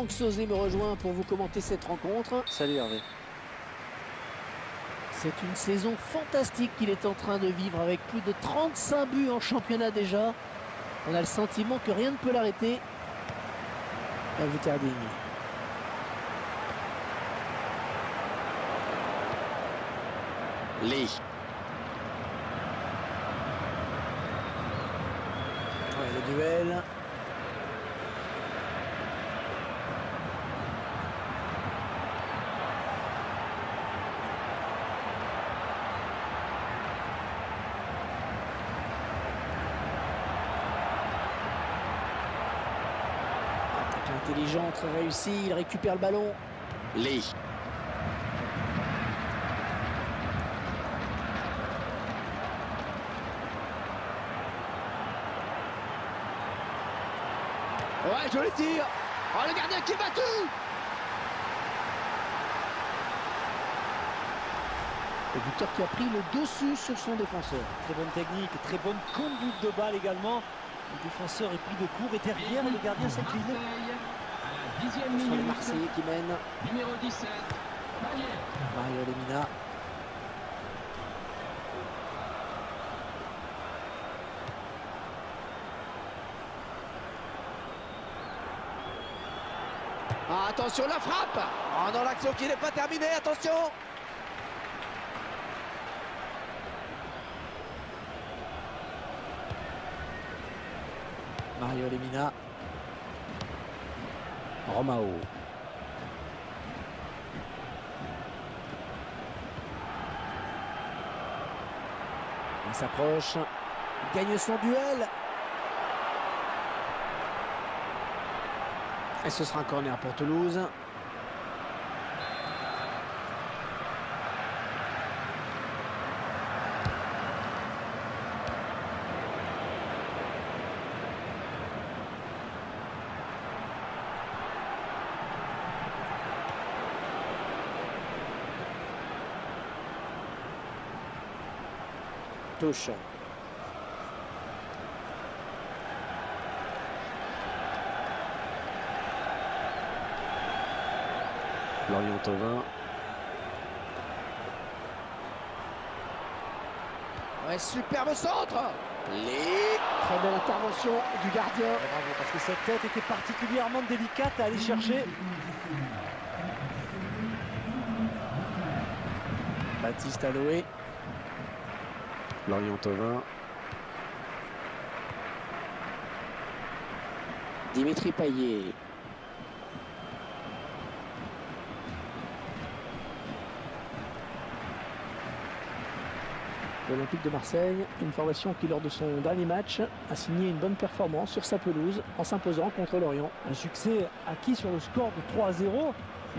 Franck Sauzé me rejoint pour vous commenter cette rencontre. Salut Hervé. C'est une saison fantastique qu'il est en train de vivre avec plus de 35 buts en championnat déjà. On a le sentiment que rien ne peut l'arrêter. Vitarding. Lee. Ouais, le duel. Intelligent, très réussi, il récupère le ballon. Lee. Ouais, joli tir. Oh, le gardien qui est battu. Le buteur qui a pris le dessus sur son défenseur. Très bonne technique, très bonne conduite de balle également. Le défenseur est pris de court et derrière le gardien s'incline. Ce sont les Marseillais qui mènent. Numéro 17. Mario Lemina. Ah, attention la frappe. Oh non, l'action qui n'est pas terminée, attention. Mario Lemina. Romao. Il s'approche. Il gagne son duel. Et ce sera un corner pour Toulouse. Touche. Lorient Thauvin. Ouais, superbe centre. Très belle intervention du gardien. Bravo, parce que cette tête était particulièrement délicate à aller chercher. Baptiste Aloé. Lorient Thauvin. Dimitri Payet. L'Olympique de Marseille, une formation qui lors de son dernier match a signé une bonne performance sur sa pelouse en s'imposant contre Lorient. Un succès acquis sur le score de 3-0.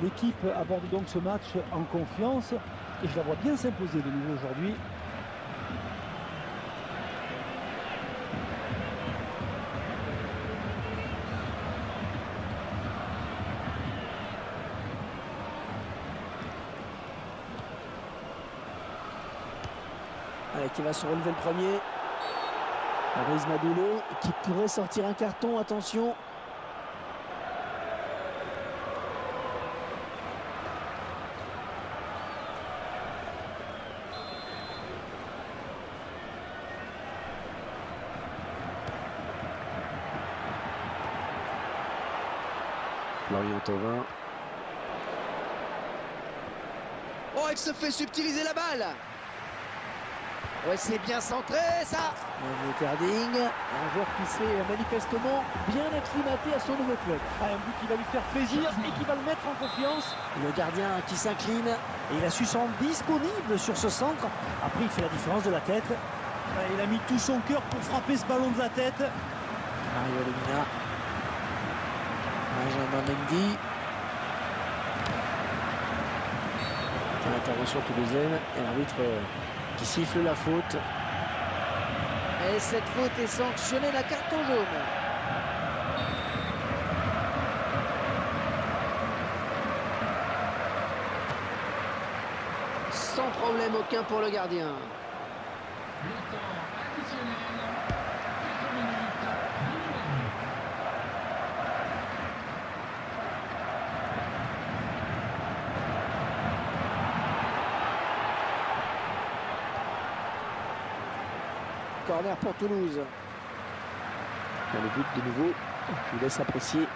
L'équipe aborde donc ce match en confiance et je la vois bien s'imposer de nouveau aujourd'hui. Allez, qui va se relever le premier. Fabrice Madoulé qui pourrait sortir un carton, attention. Lorient Thauvin. Oh, il se fait subtiliser la balle. Ouais, c'est bien centré, ça. Vitarding, un joueur qui s'est manifestement bien acclimaté à son nouveau club. Un but qui va lui faire plaisir et qui va le mettre en confiance. Le gardien qui s'incline. Et il a su se rendre disponible sur ce centre. Après, il fait la différence de la tête. Il a mis tout son cœur pour frapper ce ballon de la tête. Mario Lemina. Benjamin Mendy. Intervention toulousaine et l'arbitre qui siffle la faute. Et cette faute est sanctionnée d'un carton jaune. Sans problème aucun pour le gardien. Le temps additionnel, 4 minutes minimum. Corner pour Toulouse. Le but de nouveau. Je vous laisse apprécier.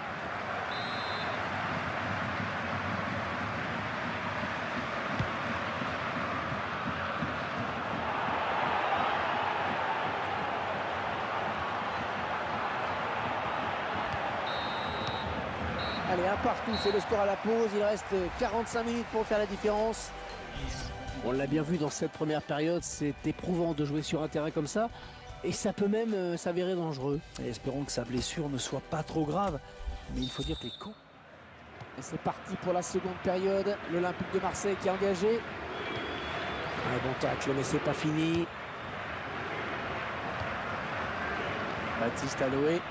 Allez, un partout, c'est le score à la pause. Il reste 45 minutes pour faire la différence. On l'a bien vu dans cette première période, c'est éprouvant de jouer sur un terrain comme ça. Et ça peut même s'avérer dangereux. Et espérons que sa blessure ne soit pas trop grave. Mais il faut dire que les coups. Et c'est parti pour la seconde période. L'Olympique de Marseille qui est engagé. Un bon tacle, mais c'est pas fini. Baptiste Aloé.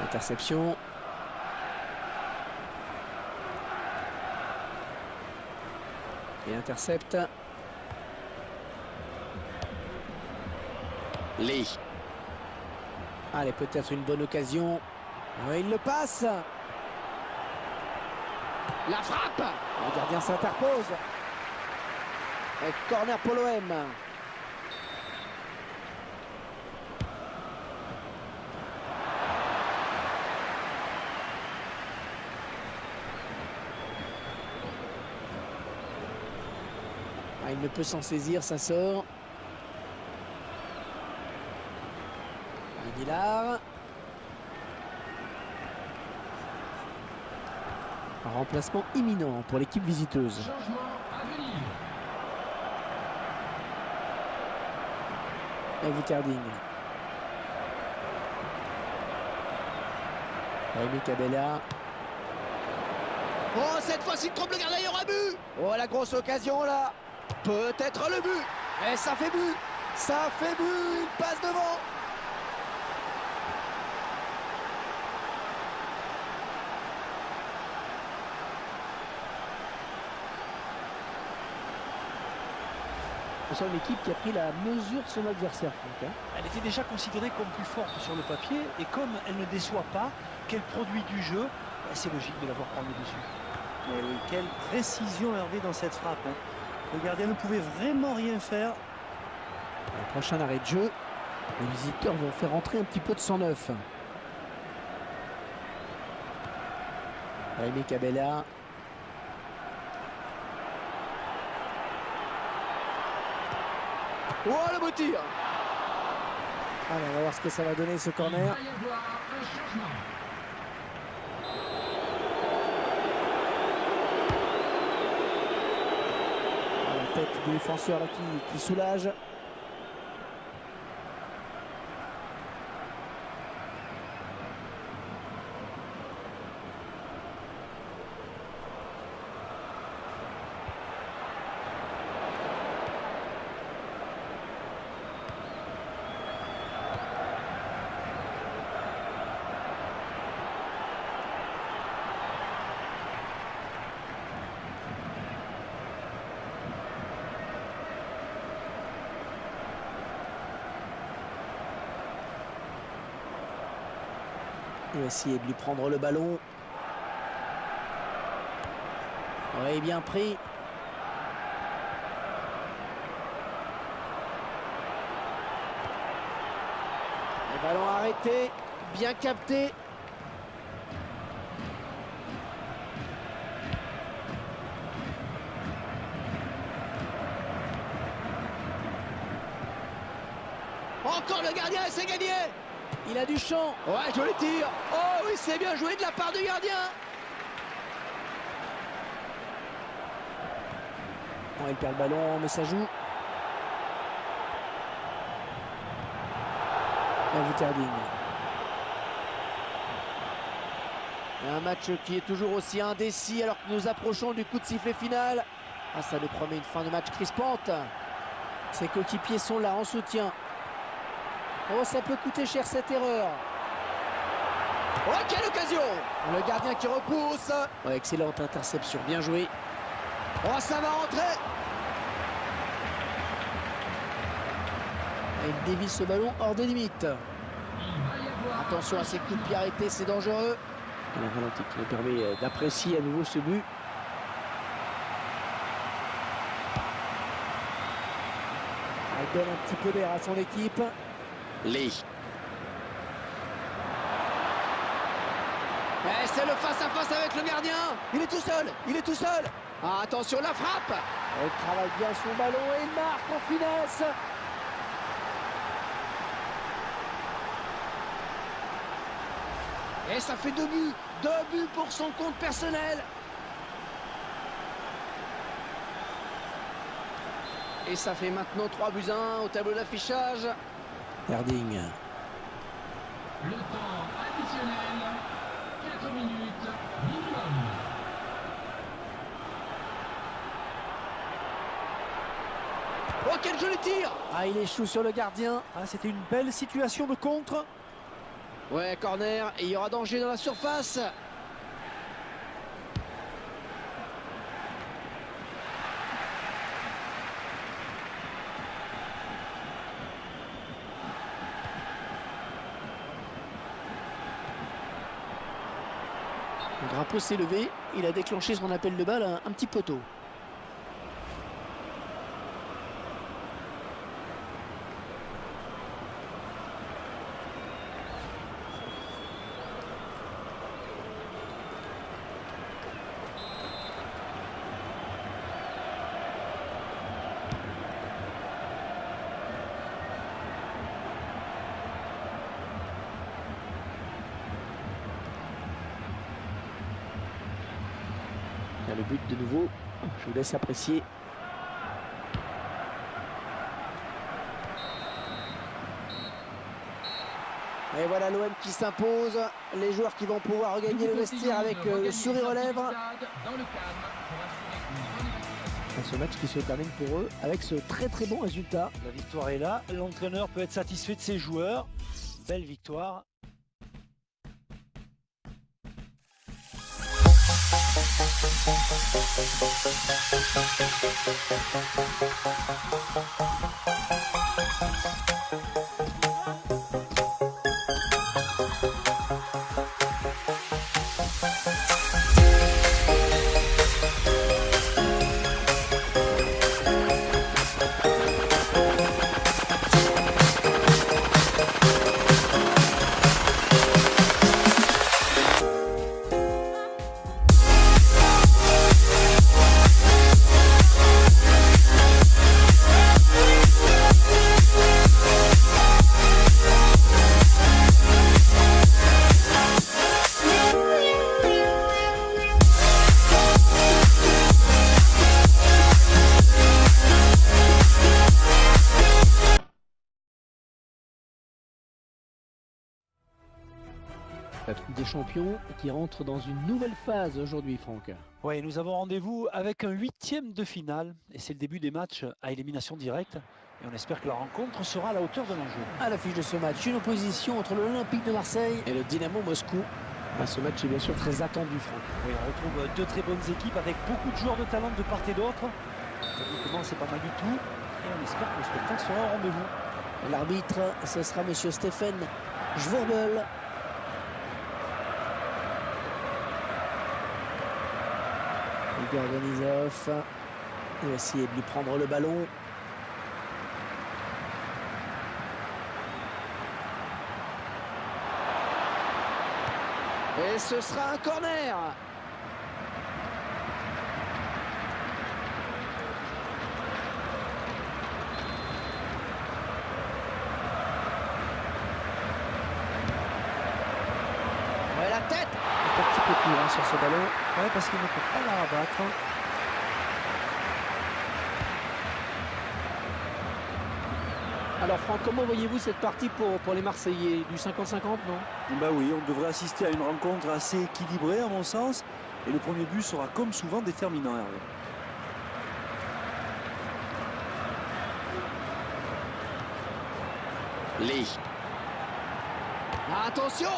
Interception. Et intercepte. Lee. Allez, peut-être une bonne occasion. Ouais, il le passe. La frappe. Le gardien s'interpose. Et corner pour l'OM. Ah, il ne peut s'en saisir, ça sort. Aguilar. Un remplacement imminent pour l'équipe visiteuse. Changement à venir. Et Vitarding. Rémi Cabella. Oh, cette fois-ci, trompe le gardien, il y aura but. Oh, la grosse occasion là. Peut-être le but. Et ça fait but. Ça fait but. Il passe devant. On sent une équipe qui a pris la mesure de son adversaire, Franck, hein. Elle était déjà considérée comme plus forte sur le papier. Et comme elle ne déçoit pas, qu'elle produit du jeu, c'est logique de l'avoir prendre dessus. Mais oui, quelle précision Hervé dans cette frappe, hein. Le gardien ne pouvait vraiment rien faire. Le prochain arrêt de jeu, les visiteurs vont faire entrer un petit peu de sang neuf. Rémi Cabella. Oh, le beau tir. Allez, on va voir ce que ça va donner ce Il corner. va y avoir un changement. La tête du défenseur là, qui soulage. Il va essayer de lui prendre le ballon. Oui, bien pris. Le ballon arrêté, bien capté. Encore le gardien et c'est gagné. Il a du champ. Ouais, joli tir. Oh oui, c'est bien joué de la part du gardien. Bon, il perd le ballon, mais ça joue. Vitarding. Un match qui est toujours aussi indécis alors que nous approchons du coup de sifflet final. Ah, ça nous promet une fin de match crispante. Ses coéquipiers sont là en soutien. Oh, ça peut coûter cher cette erreur. Oh, quelle occasion. Le gardien qui repousse. Oh, excellente interception, bien joué. Oh, ça va rentrer. Et il dévie ce ballon hors des limites. Il va y avoir Attention à ces coups de pied arrêtés, c'est dangereux. Et le ralenti qui nous permet d'apprécier à nouveau ce but. Il donne un petit peu d'air à son équipe. Lee. Et c'est le face-à-face avec le gardien. Il est tout seul, il est tout seul. Ah, attention, la frappe. Il travaille bien son ballon et il marque en finesse. Et ça fait 2 buts. 2 buts pour son compte personnel. Et ça fait maintenant 3-1 au tableau d'affichage. Erding. le temps additionnel. 4 minutes minimum. Oh, quel joli tir. Ah, il échoue sur le gardien. Ah, c'était une belle situation de contre. Ouais, corner. Et il y aura danger dans la surface. Le drapeau s'est levé. Il a déclenché son appel de balle un petit peu tôt. Il y a le but de nouveau. Je vous laisse apprécier. Et voilà l'OM qui s'impose. Les joueurs qui vont pouvoir regagner le vestiaire avec le sourire aux lèvres. Dans le calme pour assurer une bonne équipe. Ce match qui se termine pour eux avec ce très bon résultat. La victoire est là. L'entraîneur peut être satisfait de ses joueurs. Belle victoire. La Coupe des Champions qui rentre dans une nouvelle phase aujourd'hui, Franck. Oui, nous avons rendez-vous avec un 8e de finale. Et c'est le début des matchs à élimination directe. Et on espère que la rencontre sera à la hauteur de l'enjeu. À l'affiche de ce match, une opposition entre l'Olympique de Marseille et le Dynamo Moscou. Ce match est bien sûr très attendu, Franck. Oui, on retrouve deux très bonnes équipes avec beaucoup de joueurs de talent de part et d'autre. Techniquement, c'est pas mal du tout. Et on espère que le spectacle sera au rendez-vous. L'arbitre, ce sera monsieur Stéphane Schwurbel. Igor Denisov. Il va essayer de lui prendre le ballon. Et ce sera un corner. Ouais, la tête. Un petit peu plus sur ce ballon. Ouais, parce qu'il ne peut pas la rabattre. Alors Franck, comment voyez-vous cette partie pour les Marseillais? Du 50-50, non? Bah oui, on devrait assister à une rencontre assez équilibrée à mon sens. Et le premier but sera comme souvent déterminant, Hervé. Lee. Attention.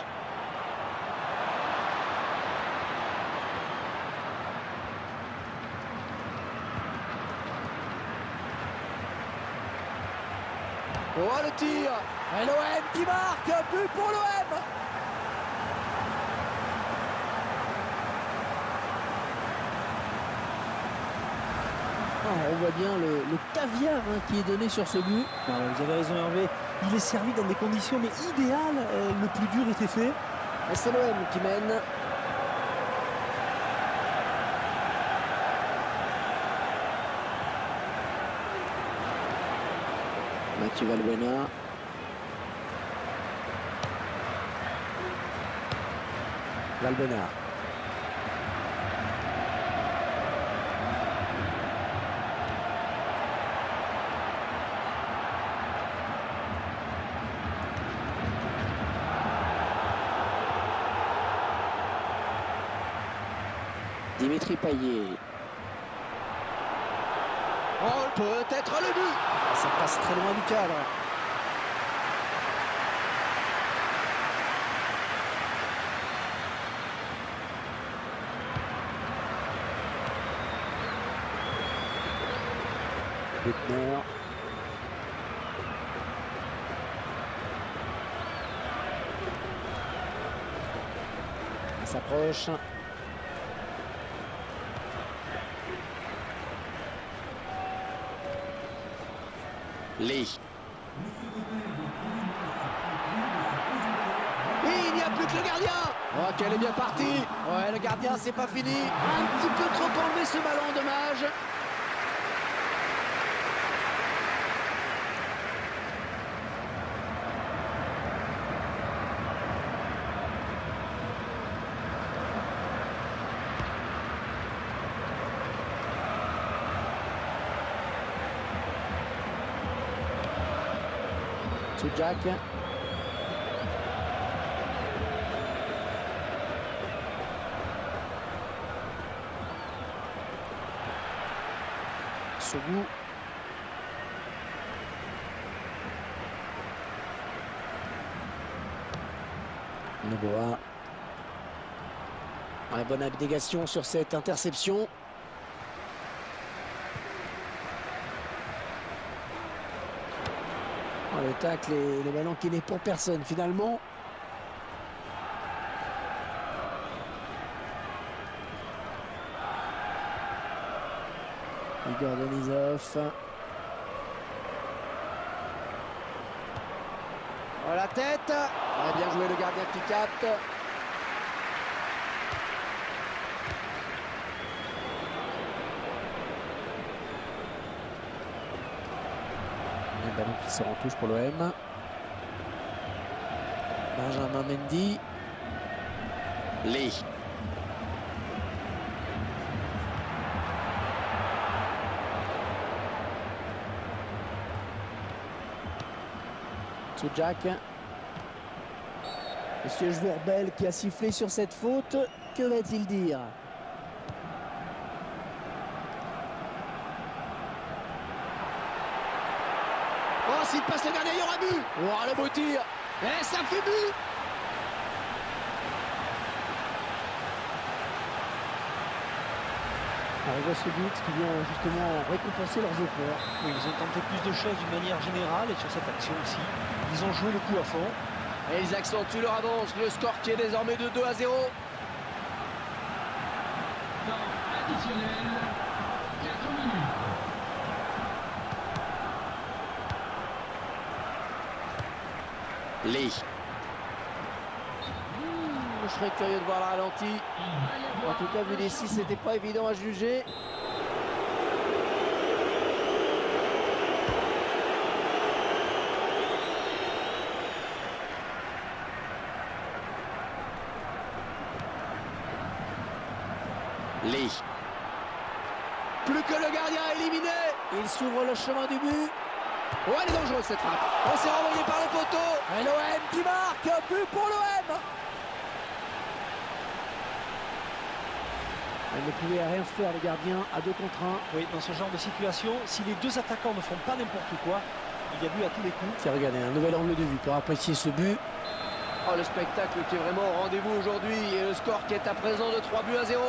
Oh, le tir. Et l'OM qui marque, but pour l'OM. On voit bien le caviar qui est donné sur ce but. Non, vous avez raison Hervé, il est servi dans des conditions mais idéales, le plus dur était fait. Et c'est l'OM qui mène. Mathieu Valbuena. Valbuena. Dimitri Payet. Oh, peut-être le but. Ça passe très loin du cadre. Buchner. Il s'approche. Lee. Et il n'y a plus que le gardien. Oh, qu'elle est bien partie. Ouais, le gardien, c'est pas fini. Un petit peu trop enlevé ce ballon, dommage. Jack. Sougou. Noboa. Ouais, bonne abnégation sur cette interception. Le tacle et le ballon qui n'est pour personne finalement. Igor Denisov. Oh, la tête. Ouais, bien joué le gardien qui capte. Le ballon qui sort en touche pour l'OM. Benjamin Mendy. Lee. Jack. Monsieur Jourbel qui a sifflé sur cette faute. Que va-t-il dire? Oh, s'il passe le gardien, il y aura but. Oh, le beau tir. Et ça fait but. On voit ce but qui vient justement récompenser leurs efforts. Oui, ils ont tenté plus de choses d'une manière générale et sur cette action aussi. Ils ont joué le coup à fond. Et ils accentuent leur avance. Le score qui est désormais de 2-0. Temps additionnel, 4 minutes. Lee. Je serais curieux de voir la ralenti. En tout cas, vu les 6, c'était pas évident à juger. Lee. Plus que le gardien éliminé. Il s'ouvre le chemin du but. Oh, elle est dangereuse cette frappe. Oh, c'est renvoyé par le poteau. Et l'OM qui marque. But pour l'OM. Il ne pouvait rien faire, le gardien, à 2 contre 1. Oui, dans ce genre de situation, si les deux attaquants ne font pas n'importe quoi, il y a but à tous les coups. Tiens, regardez, un nouvel angle de vue pour apprécier ce but. Oh, le spectacle qui est vraiment au rendez-vous aujourd'hui. Et le score qui est à présent de 3-0.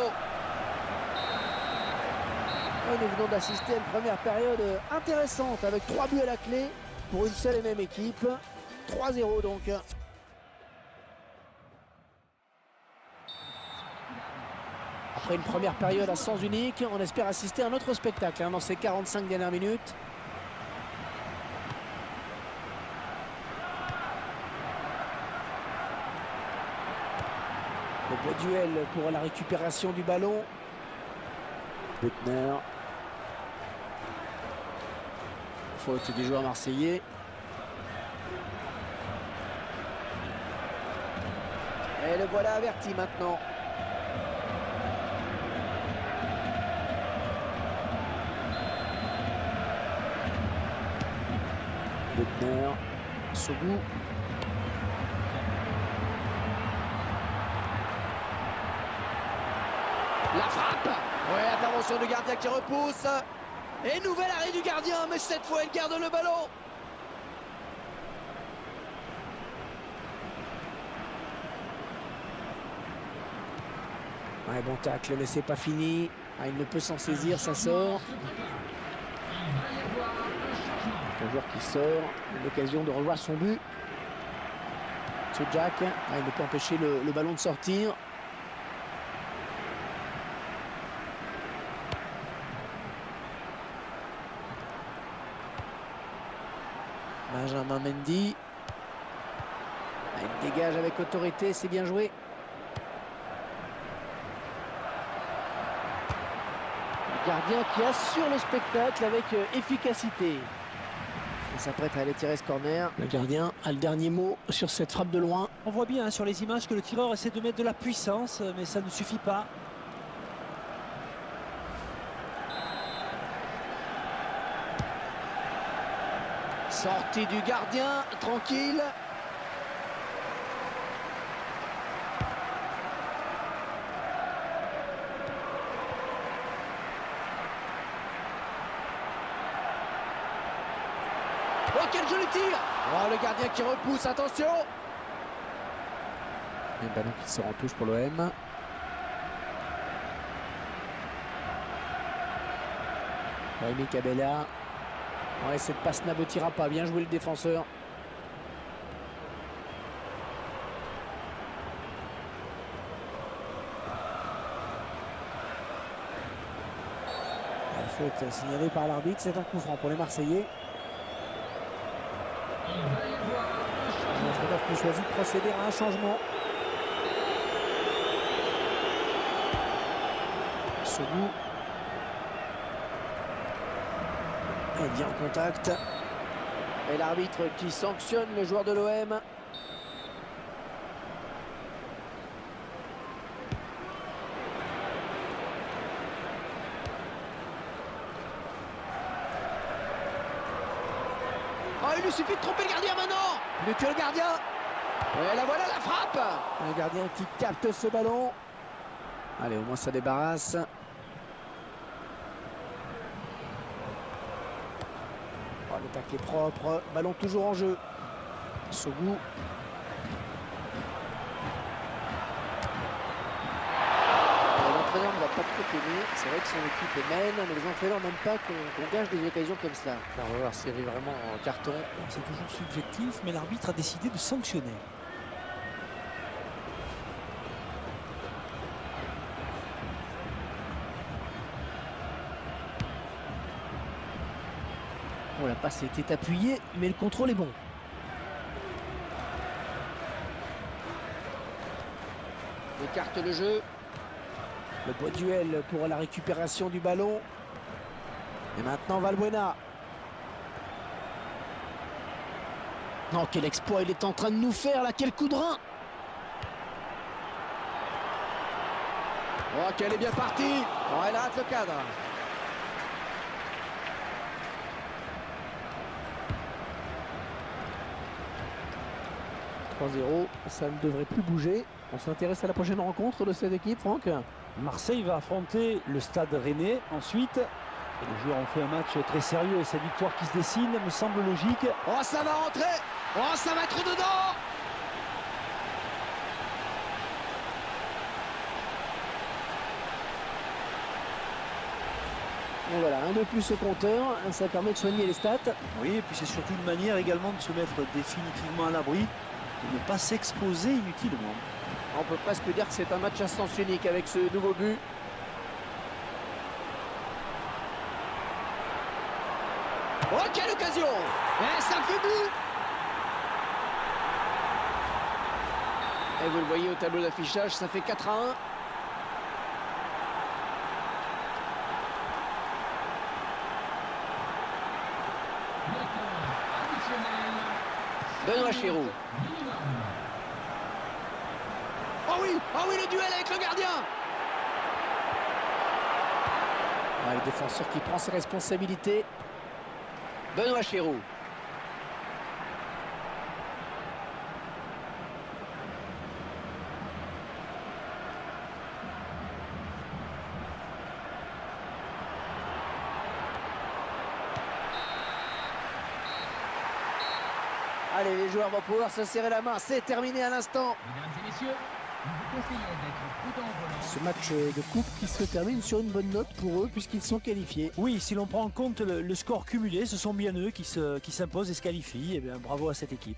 Nous venons d'assister à une première période intéressante avec 3 buts à la clé. pour une seule et même équipe. 3-0 donc. Après une première période à sens unique, on espère assister à un autre spectacle dans ces 45 dernières minutes. Le beau duel pour la récupération du ballon. Buttner. Faute du joueur marseillais. Et le voilà averti maintenant. Buttner. Sougou. La frappe. Ouais, intervention du gardien qui repousse. Et nouvel arrêt du gardien, mais cette fois il garde le ballon. Ouais, bon tacle, mais c'est pas fini. Ah, il ne peut s'en saisir, ça sort. Un joueur qui sort, l'occasion de revoir son but. Ce Jack, il ne peut empêcher le ballon de sortir. Benjamin Mendy. Il dégage avec autorité, c'est bien joué. Le gardien qui assure le spectacle avec efficacité. Il s'apprête à aller tirer ce corner. Le gardien a le dernier mot sur cette frappe de loin. On voit bien sur les images que le tireur essaie de mettre de la puissance, mais ça ne suffit pas. Sortie du gardien, tranquille. Oh, quel joli tir! Oh, le gardien qui repousse, attention! Un ballon qui sort en touche pour l'OM. Rémi Cabella. Ouais, cette passe n'aboutira pas. Bien joué le défenseur. La faute signalée par l'arbitre. C'est un coup franc pour les Marseillais. L'entraîneur qui choisit de procéder à un changement. Sougou. Et bien en contact. Et l'arbitre qui sanctionne le joueur de l'OM. Oh, il lui suffit de tromper le gardien maintenant! Plus que le gardien! Et là voilà la frappe! Un gardien qui capte ce ballon. Allez, au moins ça débarrasse. Oh, le tacle est propre. Ballon toujours en jeu. Sougou. L'entraîneur ne va pas trop aimer. C'est vrai que son équipe mène, mais les entraîneurs n'aiment pas qu'on gâche des occasions comme cela. Là, on va voir s'il arrive vraiment en carton. C'est toujours subjectif, mais l'arbitre a décidé de sanctionner. Oh, la passe était appuyée, mais le contrôle est bon. Il écarte le jeu. Le beau duel pour la récupération du ballon. Et maintenant Valbuena. Non, quel exploit il est en train de nous faire là, quel coup de rein. Oh, qu'elle est bien partie! Oh, elle rate le cadre. « 3-0, ça ne devrait plus bouger. On s'intéresse à la prochaine rencontre de cette équipe, Franck. Marseille va affronter le Stade Rennais ensuite. Et les joueurs ont fait un match très sérieux et cette victoire qui se dessine me semble logique. Oh, ça va rentrer! Oh, ça va être dedans! Et voilà, un de plus au compteur, ça permet de soigner les stats. Oui, et puis c'est surtout une manière également de se mettre définitivement à l'abri, de ne pas s'exposer inutilement. On peut presque dire que c'est un match à sens unique avec ce nouveau but. Oh, quelle occasion! Et ça fait but! Et vous le voyez au tableau d'affichage, ça fait 4-1. Benoît Chéroux. Oh oui, le duel avec le gardien! Ah, le défenseur qui prend ses responsabilités. Benoît Chéroux. Allez, les joueurs vont pouvoir se serrer la main. C'est terminé à l'instant. Mesdames et messieurs, nous vous conseillons d'être prudents au volant. Ce match de coupe qui se termine sur une bonne note pour eux puisqu'ils sont qualifiés. Oui, si l'on prend en compte le score cumulé, ce sont bien eux qui s'imposent et se qualifient. Et bien, bravo à cette équipe.